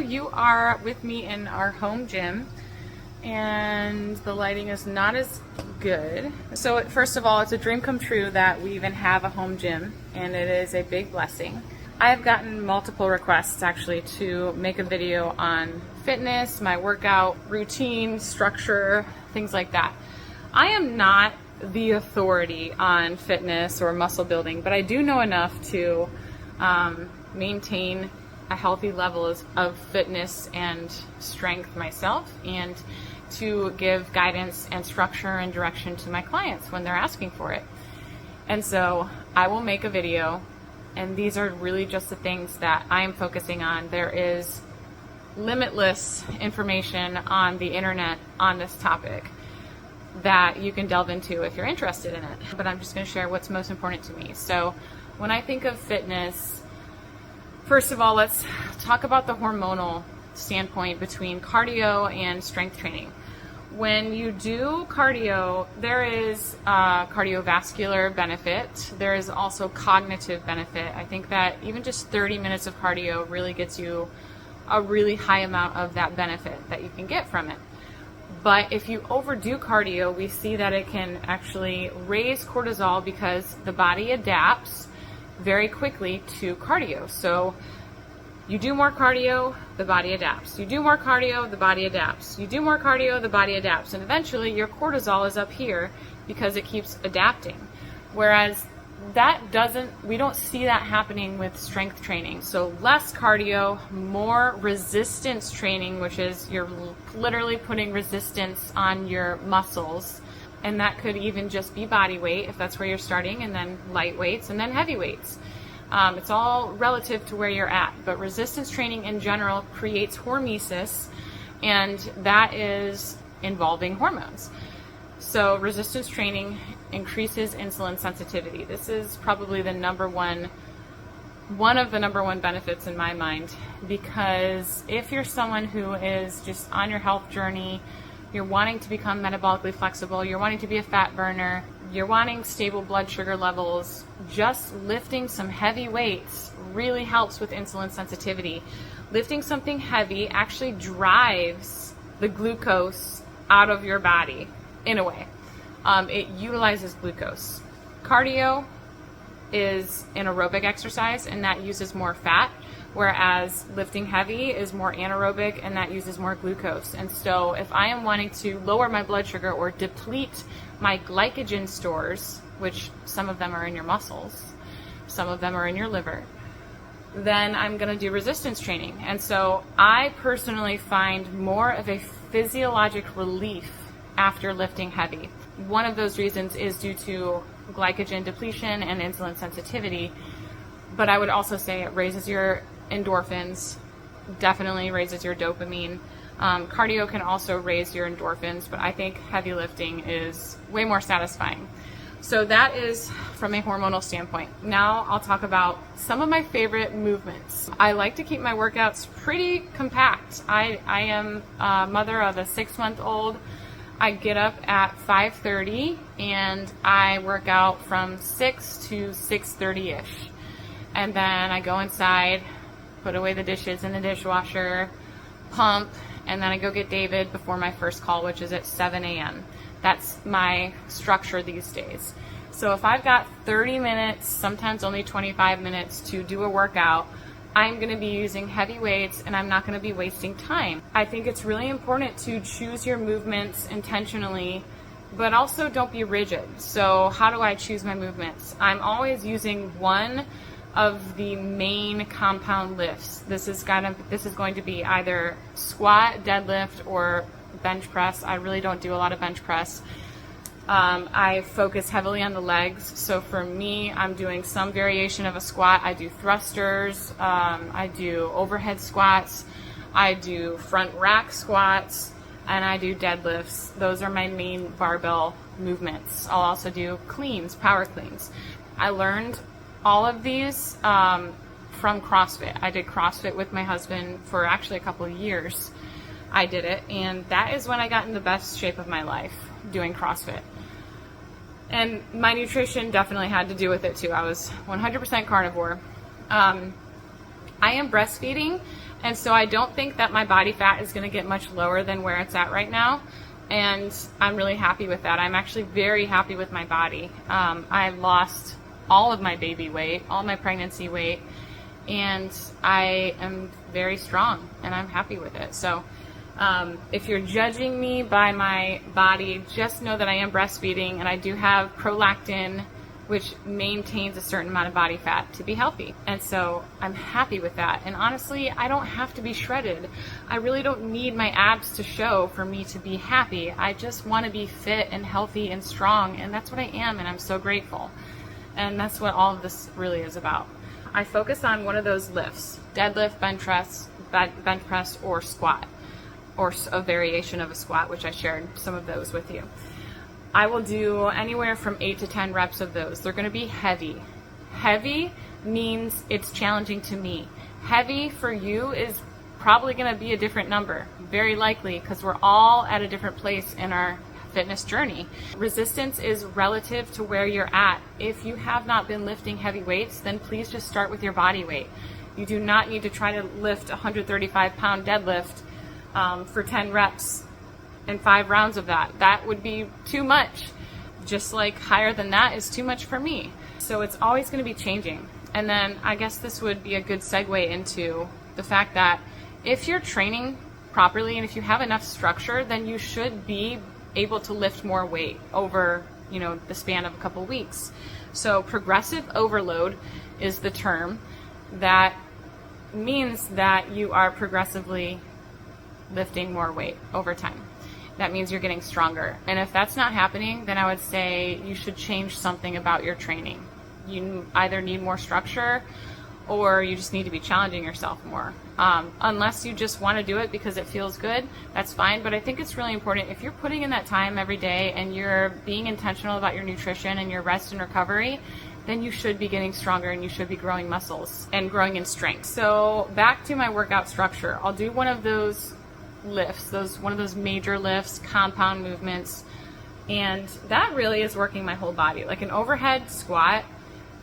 you are with me in our home gym, and the lighting is not as good. So first of all, it's a dream come true that we even have a home gym, and it is a big blessing. I have gotten multiple requests actually to make a video on fitness, my workout routine, structure, things like that. I am not the authority on fitness or muscle building, but I do know enough to maintain a healthy level of fitness and strength myself, and to give guidance and structure and direction to my clients when they're asking for it. And so I will make a video, and these are really just the things that I am focusing on. There is limitless information on the internet on this topic that you can delve into if you're interested in it, but I'm just going to share what's most important to me. So when I think of fitness, first of all, let's talk about the hormonal standpoint between cardio and strength training. When you do cardio, there is cardiovascular benefit. There is also cognitive benefit. I think that even just 30 minutes of cardio really gets you a really high amount of that benefit that you can get from it. But if you overdo cardio, we see that it can actually raise cortisol because the body adapts very quickly to cardio. So you do more cardio, the body adapts. You do more cardio, the body adapts. You do more cardio, the body adapts. And eventually your cortisol is up here because it keeps adapting. Whereas we don't see that happening with strength training. So less cardio, more resistance training, which is you're literally putting resistance on your muscles. And that could even just be body weight if that's where you're starting, and then light weights, and then heavy weights. It's all relative to where you're at, but resistance training in general creates hormesis, and that is involving hormones. So resistance training increases insulin sensitivity. This is probably one of the number one benefits in my mind, because if you're someone who is just on your health journey, you're wanting to become metabolically flexible, you're wanting to be a fat burner, you're wanting stable blood sugar levels, just lifting some heavy weights really helps with insulin sensitivity. Lifting something heavy actually drives the glucose out of your body in a way. It utilizes glucose. Cardio is an aerobic exercise, and that uses more fat, whereas lifting heavy is more anaerobic, and that uses more glucose. And so if I am wanting to lower my blood sugar or deplete my glycogen stores, which some of them are in your muscles, some of them are in your liver, then I'm going to do resistance training. And so I personally find more of a physiologic relief after lifting heavy. One of those reasons is due to glycogen depletion and insulin sensitivity, but I would also say it raises your endorphins, definitely raises your dopamine. Cardio can also raise your endorphins, but I think heavy lifting is way more satisfying. So that is from a hormonal standpoint. Now I'll talk about some of my favorite movements. I like to keep my workouts pretty compact. I am a mother of a 6-month-old. I get up at 5:30 and I work out from 6 to 6:30-ish. And then I go inside, put away the dishes in the dishwasher, pump, and then I go get David before my first call, which is at 7 a.m. That's my structure these days. So if I've got 30 minutes, sometimes only 25 minutes to do a workout, I'm going to be using heavy weights, and I'm not going to be wasting time. I think it's really important to choose your movements intentionally, but also don't be rigid. So how do I choose my movements? I'm always using one of the main compound lifts. This is going to be either squat, deadlift, or bench press. I really don't do a lot of bench press. I focus heavily on the legs. So for me, I'm doing some variation of a squat. I do thrusters, I do overhead squats, I do front rack squats, and I do deadlifts. Those are my main barbell movements. I'll also do cleans, power cleans. I learned all of these from CrossFit. I did CrossFit with my husband for actually a couple of years. I did it, and that is when I got in the best shape of my life, doing CrossFit. And my nutrition definitely had to do with it too. I was 100% carnivore. I am breastfeeding, and so I don't think that my body fat is going to get much lower than where it's at right now. And I'm really happy with that. I'm actually very happy with my body. I've lost all of my baby weight, all my pregnancy weight, and I am very strong, and I'm happy with it. So if you're judging me by my body, just know that I am breastfeeding, and I do have prolactin, which maintains a certain amount of body fat to be healthy. And so I'm happy with that. And honestly, I don't have to be shredded. I really don't need my abs to show for me to be happy. I just want to be fit and healthy and strong, and that's what I am, and I'm so grateful. And that's what all of this really is about. I focus on one of those lifts: deadlift, bench press, or squat, or a variation of a squat, which I shared some of those with you. I will do anywhere from 8 to 10 reps of those. They're going to be heavy. Heavy means it's challenging to me. Heavy for you is probably going to be a different number, very likely, because we're all at a different place in our fitness journey. Resistance is relative to where you're at. If you have not been lifting heavy weights, then please just start with your body weight. You do not need to try to lift a 135-pound deadlift for 10 reps and 5 rounds of that. That would be too much. Just like higher than that is too much for me. So it's always going to be changing. And then I guess this would be a good segue into the fact that if you're training properly and if you have enough structure, then you should be able to lift more weight over, the span of a couple weeks. So progressive overload is the term that means that you are progressively lifting more weight over time. That means you're getting stronger. And if that's not happening, then I would say you should change something about your training. You either need more structure or you just need to be challenging yourself more. Unless you just want to do it because it feels good, that's fine. But I think it's really important, if you're putting in that time every day and you're being intentional about your nutrition and your rest and recovery, then you should be getting stronger and you should be growing muscles and growing in strength. So back to my workout structure. I'll do one of those lifts, one of those major lifts, compound movements, and that really is working my whole body. Like an overhead squat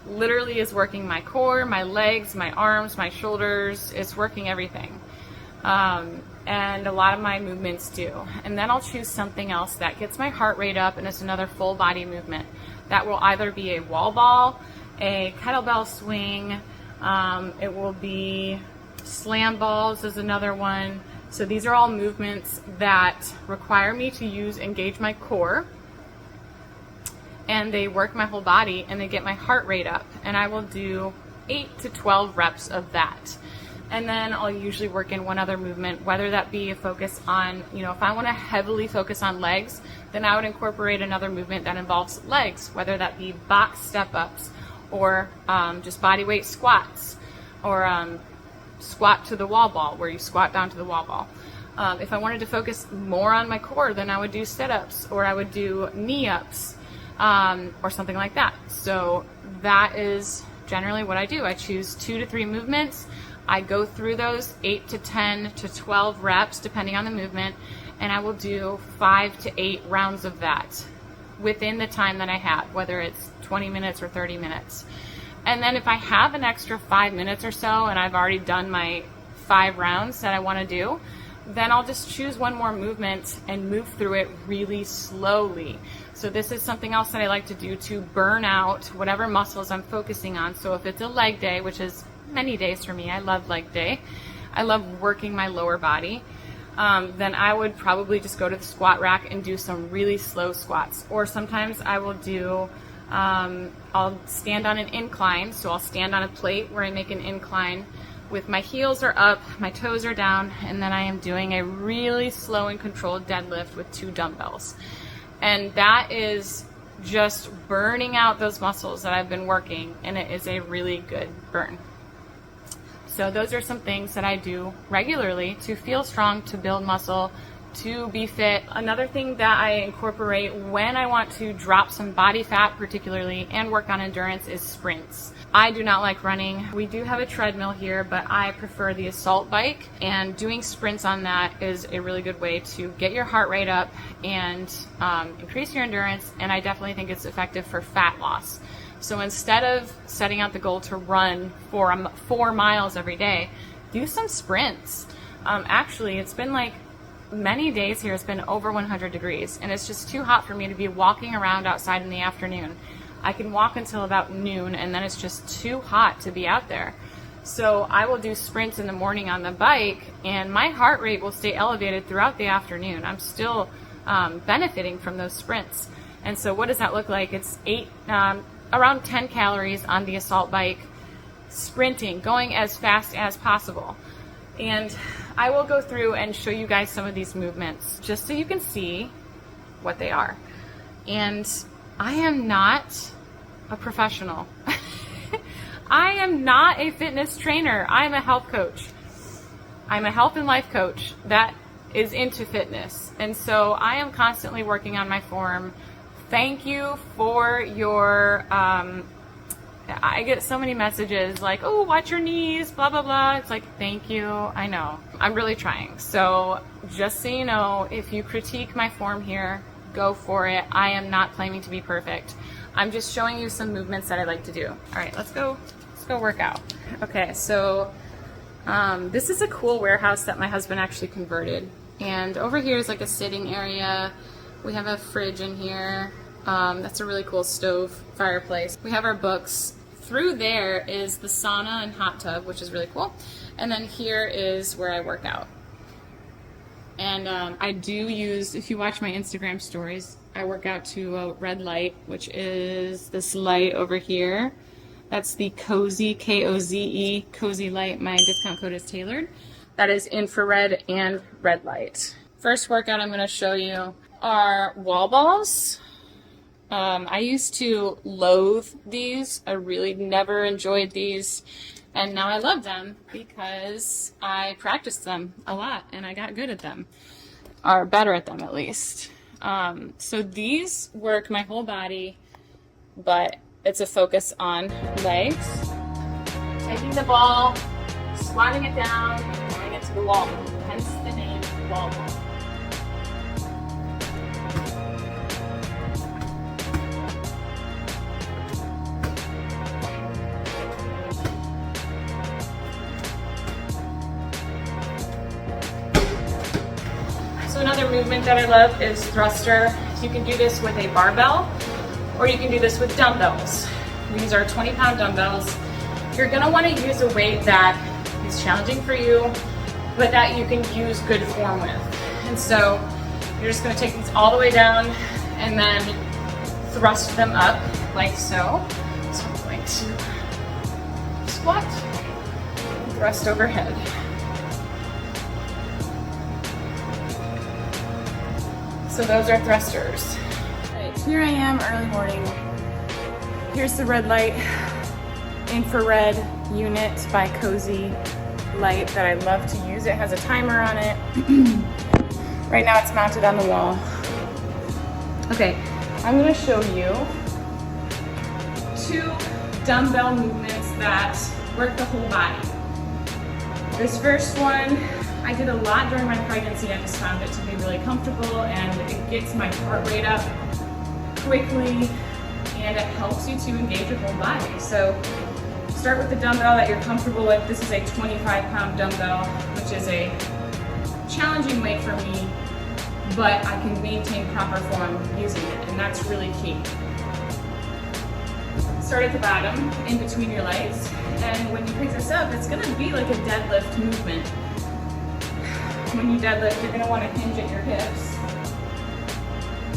literally is working my core, my legs, my arms, my shoulders. It's working everything. And a lot of my movements do. And then I'll choose something else that gets my heart rate up, and it's another full body movement. That will either be a wall ball, a kettlebell swing, it will be slam balls is another one. So these are all movements that require me to engage my core, and they work my whole body and they get my heart rate up, and I will do 8 to 12 reps of that. And then I'll usually work in one other movement, whether that be a focus on, if I want to heavily focus on legs, then I would incorporate another movement that involves legs, whether that be box step-ups or just body weight squats, or squat to the wall ball, where you squat down to the wall ball. If I wanted to focus more on my core, then I would do sit-ups, or I would do knee-ups, or something like that. So that is generally what I do. I choose 2 to 3 movements. I go through those 8 to 10 to 12 reps, depending on the movement, and I will do 5 to 8 rounds of that within the time that I have, whether it's 20 minutes or 30 minutes. And then if I have an extra 5 minutes or so and I've already done my 5 rounds that I want to do, then I'll just choose one more movement and move through it really slowly. So this is something else that I like to do to burn out whatever muscles I'm focusing on. So if it's a leg day, which is many days for me, I love leg day, I love working my lower body, then I would probably just go to the squat rack and do some really slow squats. Or sometimes I will do I'll stand on an incline, so I'll stand on a plate where I make an incline with my heels are up, my toes are down, and then I am doing a really slow and controlled deadlift with 2 dumbbells. And that is just burning out those muscles that I've been working, and it is a really good burn. So those are some things that I do regularly to feel strong, to build muscle, to be fit. Another thing that I incorporate when I want to drop some body fat particularly and work on endurance is sprints. I do not like running. We do have a treadmill here, but I prefer the assault bike, and doing sprints on that is a really good way to get your heart rate up and increase your endurance, and I definitely think it's effective for fat loss. So instead of setting out the goal to run 4 miles every day, do some sprints. Actually, it's been like many days here, it's been over 100 degrees, and it's just too hot for me to be walking around outside in the afternoon. I can walk until about noon, and then it's just too hot to be out there. So I will do sprints in the morning on the bike, and my heart rate will stay elevated throughout the afternoon. I'm still benefiting from those sprints. And so what does that look like? It's around 10 calories on the assault bike, sprinting, going as fast as possible. And I will go through and show you guys some of these movements just so you can see what they are. And I am not a professional. I am not a fitness trainer. I'm a health coach. I'm a health and life coach that is into fitness. And so I am constantly working on my form. Thank you for your, I get so many messages like, oh, watch your knees, blah, blah, blah. It's like, thank you. I know. I'm really trying. So just so you know, if you critique my form here, go for it. I am not claiming to be perfect. I'm just showing you some movements that I like to do. All right, let's go work out. Okay, so this is a cool warehouse that my husband actually converted. And over here is like a sitting area. We have a fridge in here. That's a really cool stove fireplace. We have our books. Through there is the sauna and hot tub, which is really cool. And then here is where I work out. And I do use, if you watch my Instagram stories, I work out to a red light, which is this light over here. That's the Cozy, K-O-Z-E, Cozy light. My discount code is tailored. That is infrared and red light. First workout I'm going to show you are wall balls. I used to loathe these. I really never enjoyed these. And now I love them because I practiced them a lot and I got good at them, or better at them at least. So these work my whole body, but it's a focus on legs. Taking the ball, squatting it down, and throwing it to the wall. Hence the name wall ball. So another movement that I love is thruster. You can do this with a barbell, or you can do this with dumbbells. These are 20-pound dumbbells. You're gonna wanna use a weight that is challenging for you, but that you can use good form with. And so you're just gonna take these all the way down and then thrust them up like so. So I'm going to squat, thrust overhead. So those are thrusters. Right, here I am, early morning. Here's the red light, infrared unit by Cozy Light that I love to use. It has a timer on it. Right now it's mounted on the wall. Okay, I'm gonna show you 2 dumbbell movements that work the whole body. This first one, I did a lot during my pregnancy. I just found it to be really comfortable and it gets my heart rate up quickly and it helps you to engage your whole body. So start with the dumbbell that you're comfortable with. This is a 25-pound dumbbell, which is a challenging weight for me, but I can maintain proper form using it, and that's really key. Start at the bottom, in between your legs, and when you pick this up, it's gonna be like a deadlift movement. When you deadlift, you're gonna wanna hinge at your hips,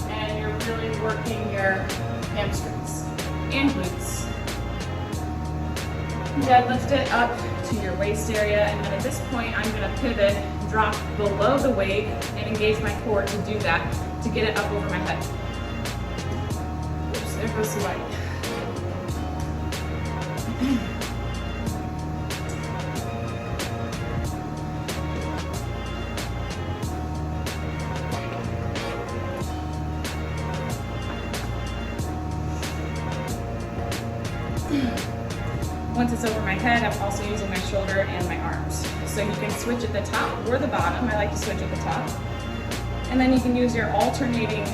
and you're really working your hamstrings and glutes. Deadlift it up to your waist area, and then at this point, I'm gonna pivot, drop below the weight, and engage my core to do that, to get it up over my head. Oops, there goes the light. Once it's over my head, I'm also using my shoulder and my arms. So you can switch at the top or the bottom. I like to switch at the top. And then you can use your alternating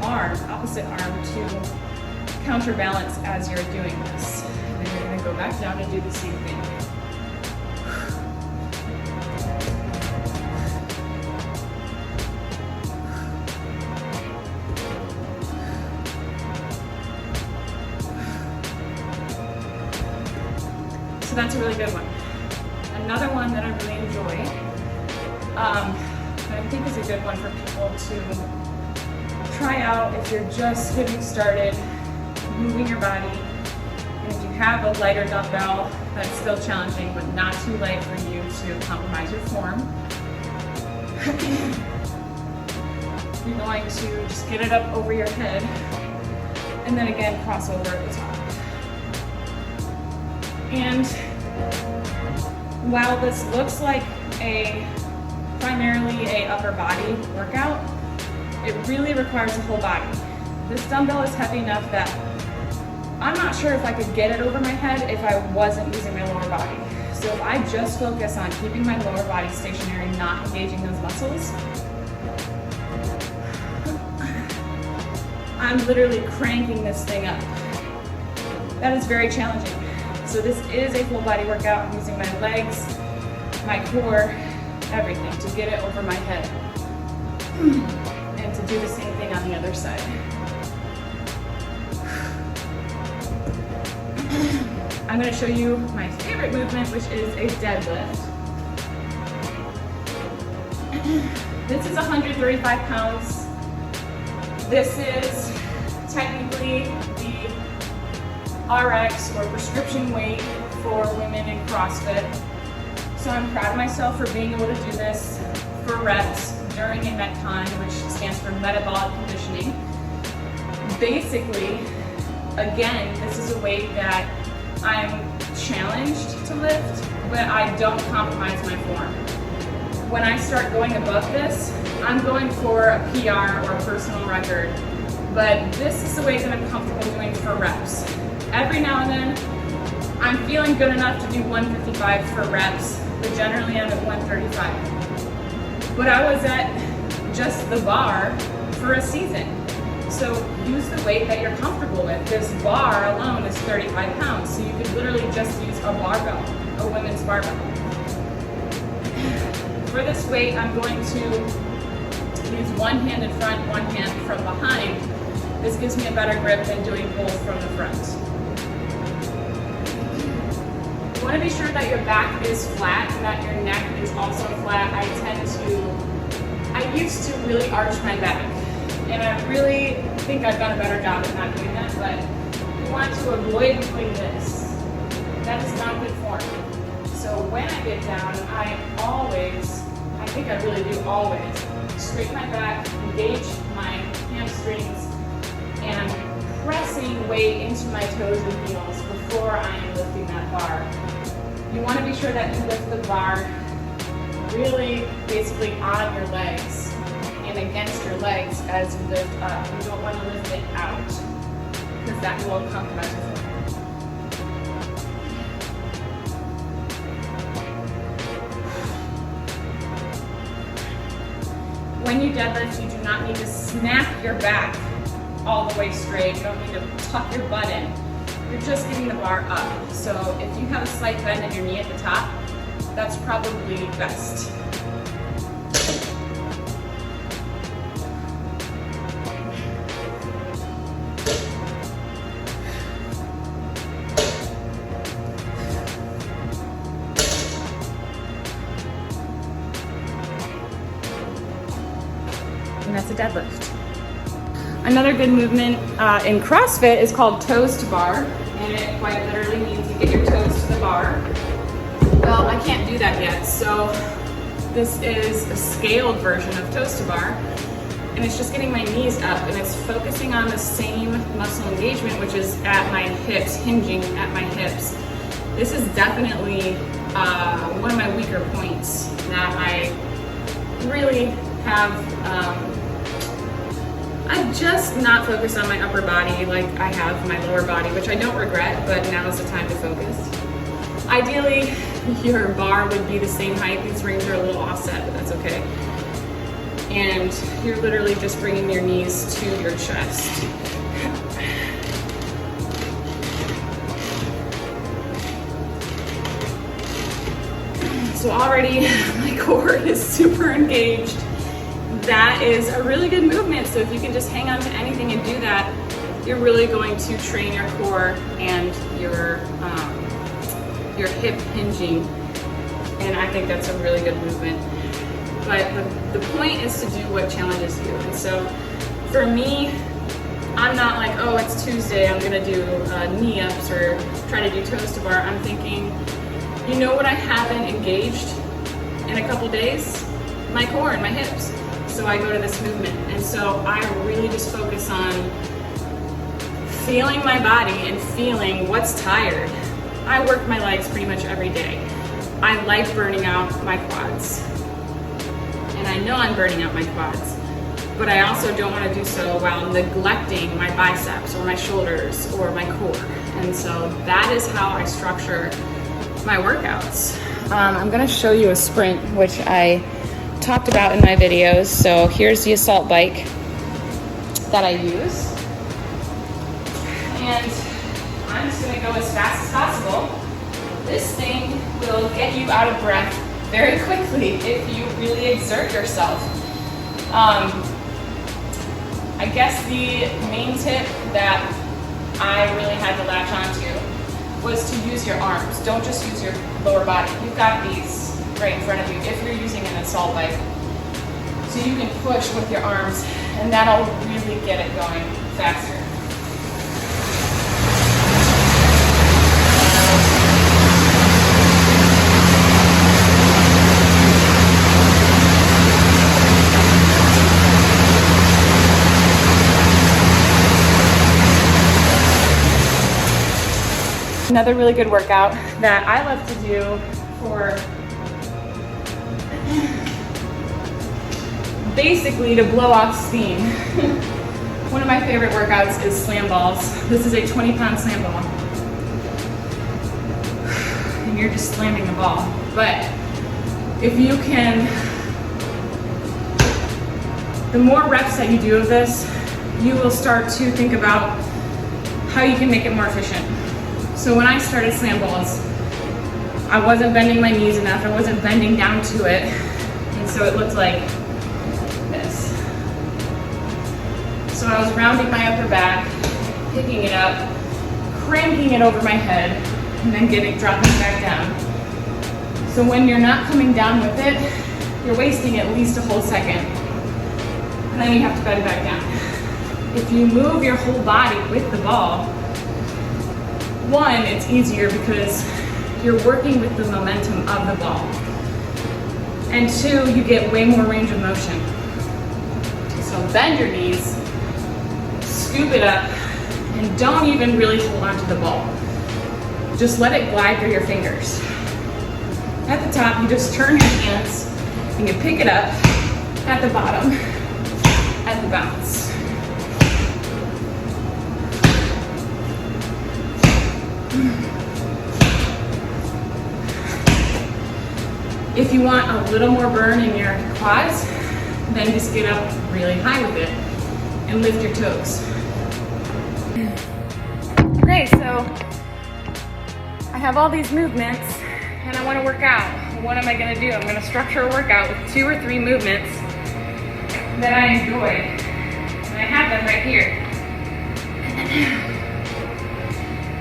arm, opposite arm, to counterbalance as you're doing this. And then you're going to go back down and do the same thing. So that's a really good one. Another one that I really enjoy, that I think is a good one for people to try out if you're just getting started moving your body. And if you have a lighter dumbbell, that's still challenging, but not too light for you to compromise your form. You're going to just get it up over your head, and then again, cross over at the top. And while this looks like primarily a upper body workout, it really requires the whole body. This dumbbell is heavy enough that I'm not sure if I could get it over my head if I wasn't using my lower body. So if I just focus on keeping my lower body stationary, not engaging those muscles, I'm literally cranking this thing up. That is very challenging. So this is a full body workout. I'm using my legs, my core, everything to get it over my head. And to do the same thing on the other side. I'm going to show you my favorite movement, which is a deadlift. This is 135 pounds. This is technically the RX or prescription weight for women in CrossFit. So I'm proud of myself for being able to do this for reps during a Metcon, which stands for metabolic conditioning. Basically, again, this is a weight that I'm challenged to lift, but I don't compromise my form. When I start going above this, I'm going for a PR or a personal record, but this is the weight that I'm comfortable doing for reps. Every now and then, I'm feeling good enough to do 155 for reps, but generally I'm at 135. But I was at just the bar for a season. So use the weight that you're comfortable with. This bar alone is 35 pounds, so you could literally just use a barbell, a women's barbell. For this weight, I'm going to use one hand in front, one hand from behind. This gives me a better grip than doing both from the front. You want to be sure that your back is flat and that your neck is also flat. I used to really arch my back, and I really think I've done a better job at not doing that, but you want to avoid doing this. That is not good form. So when I get down, I really do always, straighten my back, engage my hamstrings, and pressing weight into my toes and heels before I am lifting that bar. You want to be sure that you lift the bar really basically on your legs and against your legs as you lift up. You don't want to lift it out because that will compromise your form. When you deadlift, you do not need to snap your back all the way straight. You don't need to tuck your butt in. You're just getting the bar up. So if you have a slight bend in your knee at the top, that's probably best. And that's a deadlift. Another good movement in CrossFit is called toes to bar, and it quite literally means you get your toes to the bar. Well, I can't do that yet, so this is a scaled version of toes to bar, and it's just getting my knees up, and it's focusing on the same muscle engagement, which is at my hips, hinging at my hips. This is definitely one of my weaker points that I really have I'm just not focused on my upper body like I have my lower body, which I don't regret, but now is the time to focus. Ideally, your bar would be the same height. These rings are a little offset, but that's okay. And you're literally just bringing your knees to your chest. So already my core is super engaged. That is a really good movement. So if you can just hang on to anything and do that, you're really going to train your core and your hip hinging. And I think that's a really good movement. But the point is to do what challenges you. And so for me, I'm not like, oh, it's Tuesday, I'm gonna do knee ups or try to do toes to bar. I'm thinking, you know what I haven't engaged in a couple days? My core and my hips. So I go to this movement. And so I really just focus on feeling my body and feeling what's tired. I work my legs pretty much every day. I like burning out my quads. And I know I'm burning out my quads, but I also don't want to do so while neglecting my biceps or my shoulders or my core. And so that is how I structure my workouts. I'm going to show you a sprint, which I talked about in my videos. So here's the assault bike that I use. And I'm just going to go as fast as possible. This thing will get you out of breath very quickly if you really exert yourself. I guess the main tip that I really had to latch onto was to use your arms. Don't just use your lower body. You've got these right in front of you if you're using an assault bike. So you can push with your arms and that'll really get it going faster. Another really good workout that I love to do for basically to blow off steam. One of my favorite workouts is slam balls. This is a 20-pound slam ball. And you're just slamming the ball. But if you can, the more reps that you do of this, you will start to think about how you can make it more efficient. So when I started slam balls, I wasn't bending my knees enough, I wasn't bending down to it, and so it looked like this. So I was rounding my upper back, picking it up, cranking it over my head, and then dropping it back down. So when you're not coming down with it, you're wasting at least a whole second, and then you have to bend back down. If you move your whole body with the ball, one, it's easier because you're working with the momentum of the ball. And two, you get way more range of motion. So bend your knees, scoop it up, and don't even really hold onto the ball. Just let it glide through your fingers. At the top, you just turn your hands and you pick it up. At the bottom, at the bounce. If you want a little more burn in your quads, then just get up really high with it and lift your toes. Okay, so I have all these movements and I want to work out. What am I going to do? I'm going to structure a workout with 2 or 3 movements that I enjoy. And I have them right here.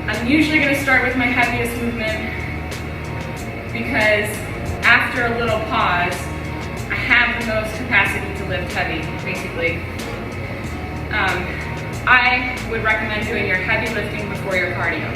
I'm usually going to start with my heaviest movement because after a little pause, I have the most capacity to lift heavy, basically. I would recommend doing your heavy lifting before your cardio.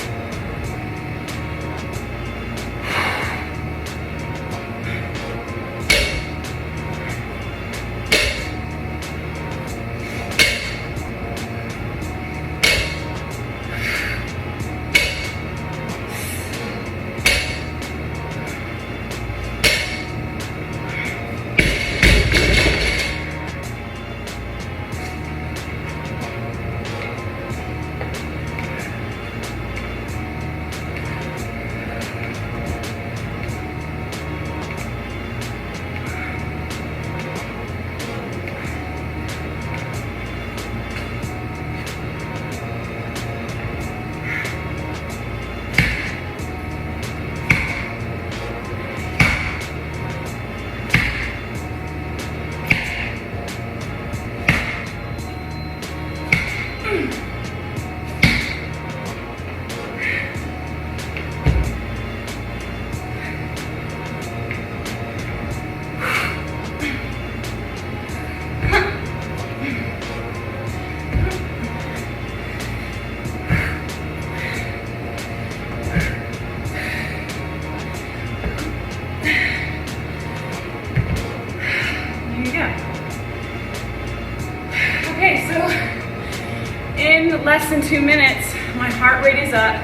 less than 2 minutes, my heart rate is up.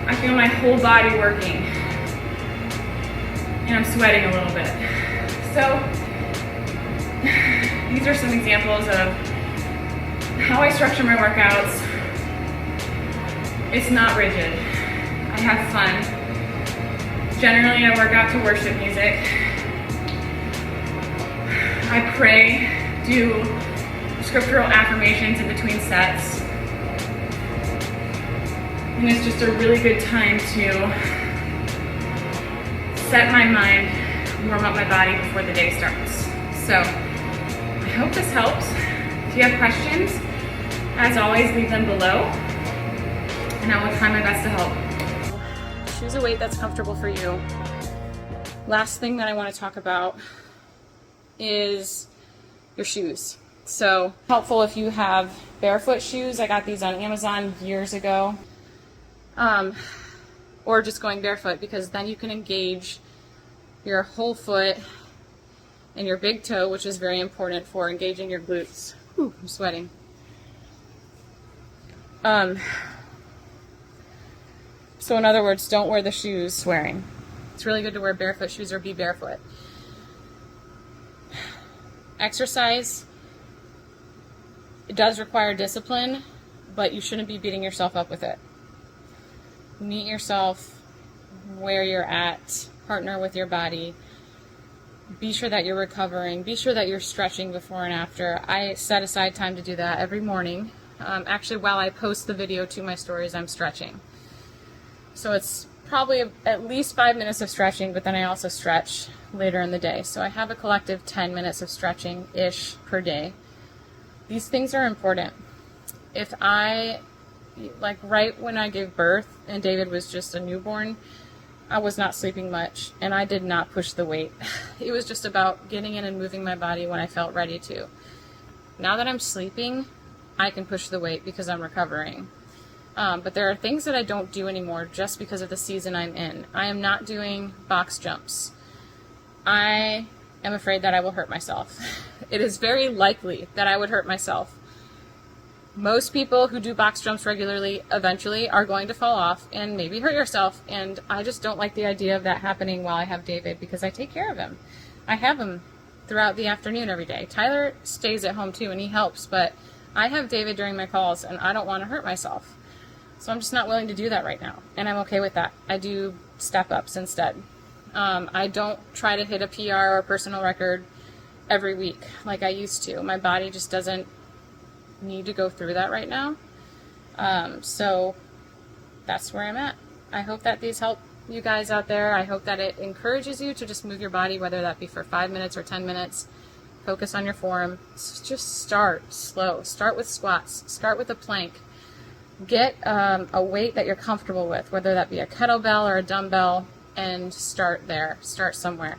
I feel my whole body working. And I'm sweating a little bit. So these are some examples of how I structure my workouts. It's not rigid. I have fun. Generally, I work out to worship music. I pray, do scriptural affirmations in between sets. And it's just a really good time to set my mind, warm up my body before the day starts. So I hope this helps. If you have questions, as always, leave them below, and I will try my best to help. Choose a weight that's comfortable for you. Last thing that I want to talk about is your shoes. So helpful if you have barefoot shoes. I got these on Amazon years ago. Or just going barefoot, because then you can engage your whole foot and your big toe, which is very important for engaging your glutes. Whew, I'm sweating. So in other words, don't wear the shoes swearing. It's really good to wear barefoot shoes or be barefoot. Exercise, it does require discipline, but you shouldn't be beating yourself up with it. Meet yourself where you're at, partner with your body, be sure that you're recovering, be sure that you're stretching before and after. I set aside time to do that every morning. Actually, while I post the video to my stories, I'm stretching. So it's probably at least 5 minutes of stretching, but then I also stretch later in the day. So I have a collective 10 minutes of stretching-ish per day. These things are important. If like right when I gave birth and David was just a newborn, I was not sleeping much and I did not push the weight. It was just about getting in and moving my body when I felt ready to. Now that I'm sleeping, I can push the weight because I'm recovering. But there are things that I don't do anymore just because of the season I'm in. I am not doing box jumps. I am afraid that I will hurt myself. It is very likely that I would hurt myself. Most people who do box jumps regularly eventually are going to fall off and maybe hurt yourself, and I just don't like the idea of that happening while I have David, because I take care of him. I have him throughout the afternoon every day. Tyler stays at home too and he helps, but I have David during my calls and I don't want to hurt myself. So I'm just not willing to do that right now, and I'm okay with that. I do step-ups instead. I don't try to hit a PR or personal record every week like I used to. My body just doesn't need to go through that right now. So that's where I'm at. I hope that these help you guys out there. I hope that it encourages you to just move your body, whether that be for 5 minutes or 10 minutes. Focus on your form. Just start slow. Start with squats. Start with a plank. Get a weight that you're comfortable with, whether that be a kettlebell or a dumbbell, and start there. Start somewhere.